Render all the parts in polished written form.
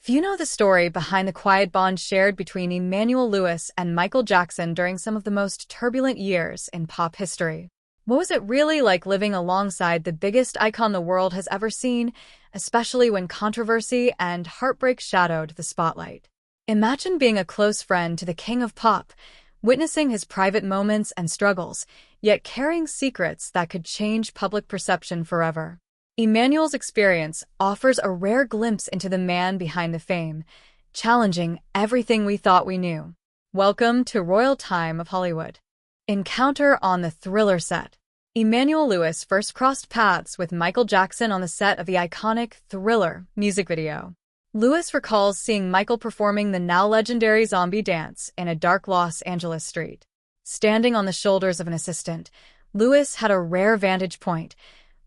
If you know the story behind the quiet bond shared between Emmanuel Lewis and Michael Jackson during some of the most turbulent years in pop history, what was it really like living alongside the biggest icon the world has ever seen, especially when controversy and heartbreak shadowed the spotlight? Imagine being a close friend to the king of pop, witnessing his private moments and struggles, yet carrying secrets that could change public perception forever. Emmanuel's experience offers a rare glimpse into the man behind the fame, challenging everything we thought we knew. Welcome to Royal Time of Hollywood. Encounter on the Thriller set. Emmanuel Lewis first crossed paths with Michael Jackson on the set of the iconic Thriller music video. Lewis recalls seeing Michael performing the now legendary zombie dance in a dark Los Angeles street. Standing on the shoulders of an assistant, Lewis had a rare vantage point,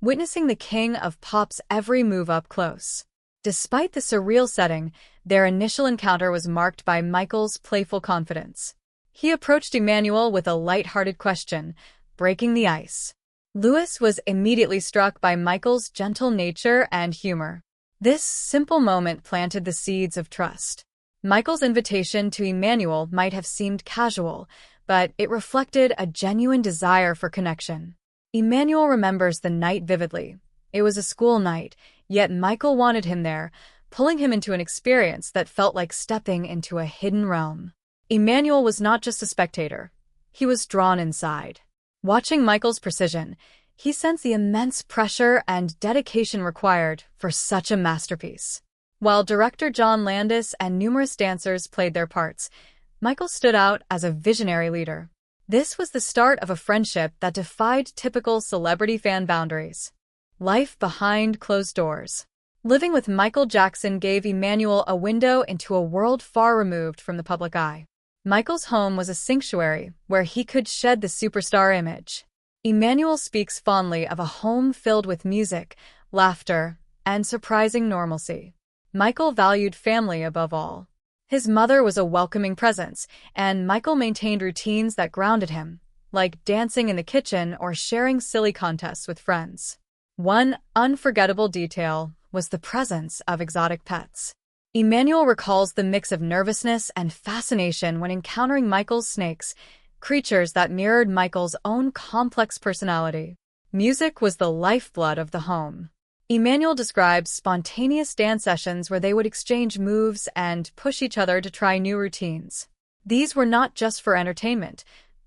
witnessing the king of pop's every move up close. Despite the surreal setting, their initial encounter was marked by Michael's playful confidence. He approached Emmanuel with a light-hearted question, breaking the ice. Lewis was immediately struck by Michael's gentle nature and humor. This simple moment planted the seeds of trust. Michael's invitation to Emmanuel might have seemed casual, but it reflected a genuine desire for connection. Emmanuel remembers the night vividly. It was a school night, yet Michael wanted him there, pulling him into an experience that felt like stepping into a hidden realm. Emmanuel was not just a spectator. He was drawn inside. Watching Michael's precision, he sensed the immense pressure and dedication required for such a masterpiece. While director John Landis and numerous dancers played their parts, Michael stood out as a visionary leader. This was the start of a friendship that defied typical celebrity fan boundaries. Life behind closed doors. Living with Michael Jackson gave Emmanuel a window into a world far removed from the public eye. Michael's home was a sanctuary where he could shed the superstar image. Emmanuel speaks fondly of a home filled with music, laughter, and surprising normalcy. Michael valued family above all. His mother was a welcoming presence, and Michael maintained routines that grounded him, like dancing in the kitchen or sharing silly contests with friends. One unforgettable detail was the presence of exotic pets. Emmanuel recalls the mix of nervousness and fascination when encountering Michael's snakes, creatures that mirrored Michael's own complex personality. Music was the lifeblood of the home. Emmanuel describes spontaneous dance sessions where they would exchange moves and push each other to try new routines. These were not just for entertainment.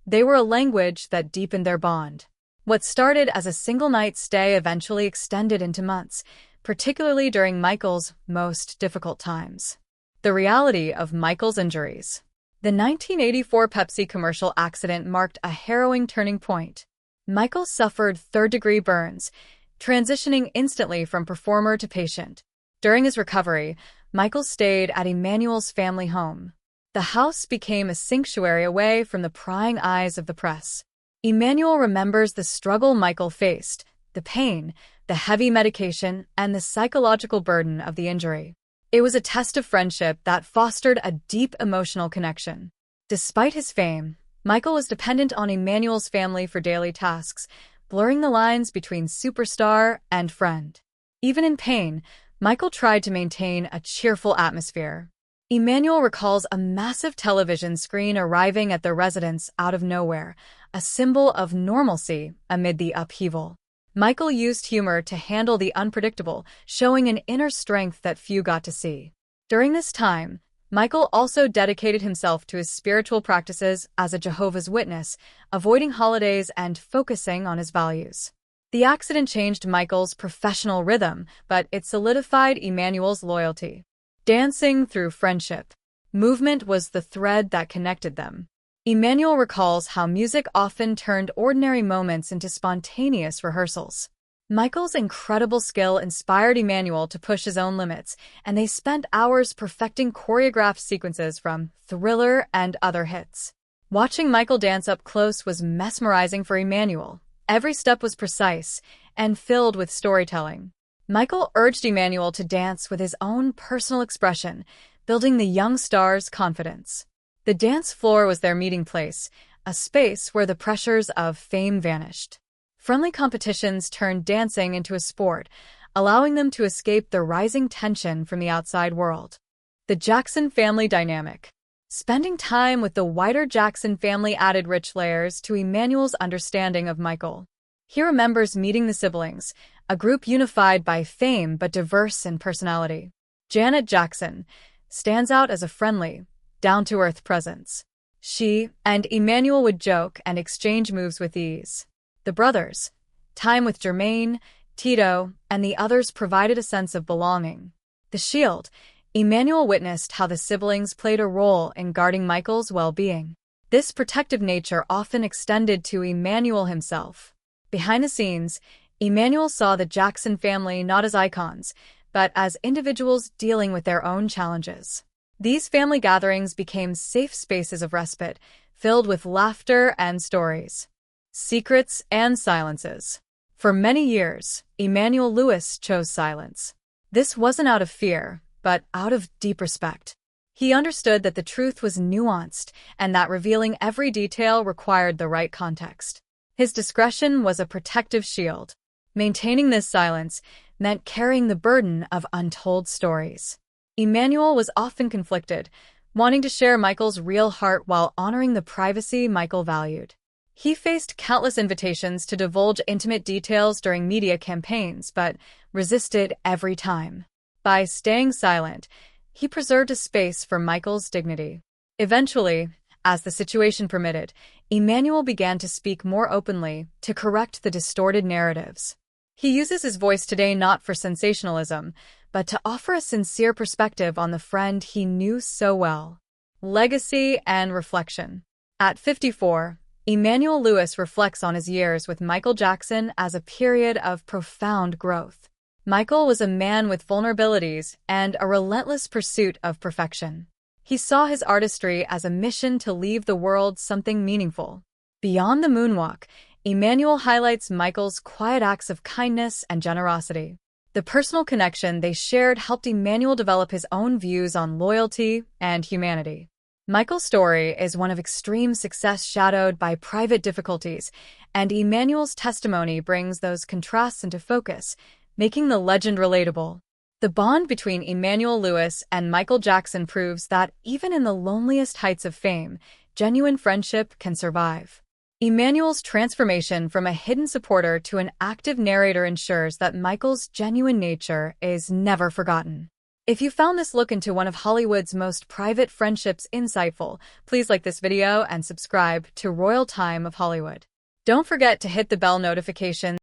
They were a language that deepened their bond. What started as a single-night stay eventually extended into months, particularly during Michael's most difficult times. The reality of Michael's injuries. The 1984 Pepsi commercial accident marked a harrowing turning point. Michael suffered third-degree burns, transitioning instantly from performer to patient. During his recovery, Michael stayed at Emmanuel's family home. The house became a sanctuary away from the prying eyes of the press. Emmanuel remembers the struggle Michael faced, the pain, the heavy medication, and the psychological burden of the injury. It was a test of friendship that fostered a deep emotional connection. Despite his fame, Michael was dependent on Emmanuel's family for daily tasks, blurring the lines between superstar and friend. Even in pain, Michael tried to maintain a cheerful atmosphere. Emmanuel recalls a massive television screen arriving at their residence out of nowhere, a symbol of normalcy amid the upheaval. Michael used humor to handle the unpredictable, showing an inner strength that few got to see. During this time, Michael also dedicated himself to his spiritual practices as a Jehovah's Witness, avoiding holidays and focusing on his values. The accident changed Michael's professional rhythm, but it solidified Emmanuel's loyalty. Dancing through friendship. Movement was the thread that connected them. Emmanuel recalls how music often turned ordinary moments into spontaneous rehearsals. Michael's incredible skill inspired Emmanuel to push his own limits, and they spent hours perfecting choreographed sequences from Thriller and other hits. Watching Michael dance up close was mesmerizing for Emmanuel. Every step was precise and filled with storytelling. Michael urged Emmanuel to dance with his own personal expression, building the young star's confidence. The dance floor was their meeting place, a space where the pressures of fame vanished. Friendly competitions turned dancing into a sport, allowing them to escape the rising tension from the outside world. The Jackson family dynamic. Spending time with the wider Jackson family added rich layers to Emmanuel's understanding of Michael. He remembers meeting the siblings, a group unified by fame but diverse in personality. Janet Jackson stands out as a friendly, down-to-earth presence. She and Emmanuel would joke and exchange moves with ease. The brothers, time with Jermaine, Tito, and the others provided a sense of belonging. The Shield. Emmanuel witnessed how the siblings played a role in guarding Michael's well-being. This protective nature often extended to Emmanuel himself. Behind the scenes, Emmanuel saw the Jackson family not as icons, but as individuals dealing with their own challenges. These family gatherings became safe spaces of respite, filled with laughter and stories, secrets and silences. For many years, Emmanuel Lewis chose silence. This wasn't out of fear, but out of deep respect. He understood that the truth was nuanced and that revealing every detail required the right context. His discretion was a protective shield. Maintaining this silence meant carrying the burden of untold stories. Emmanuel was often conflicted, wanting to share Michael's real heart while honoring the privacy Michael valued. He faced countless invitations to divulge intimate details during media campaigns, but resisted every time. By staying silent, he preserved a space for Michael's dignity. Eventually, as the situation permitted, Emmanuel began to speak more openly to correct the distorted narratives. He uses his voice today not for sensationalism, but to offer a sincere perspective on the friend he knew so well. Legacy and reflection. At 54, Emmanuel Lewis reflects on his years with Michael Jackson as a period of profound growth. Michael was a man with vulnerabilities and a relentless pursuit of perfection. He saw his artistry as a mission to leave the world something meaningful. Beyond the moonwalk, Emmanuel highlights Michael's quiet acts of kindness and generosity. The personal connection they shared helped Emmanuel develop his own views on loyalty and humanity. Michael's story is one of extreme success shadowed by private difficulties, and Emmanuel's testimony brings those contrasts into focus, making the legend relatable. The bond between Emmanuel Lewis and Michael Jackson proves that even in the loneliest heights of fame, genuine friendship can survive. Emmanuel's transformation from a hidden supporter to an active narrator ensures that Michael's genuine nature is never forgotten. If you found this look into one of Hollywood's most private friendships insightful, please like this video and subscribe to Royal Time of Hollywood. Don't forget to hit the bell notification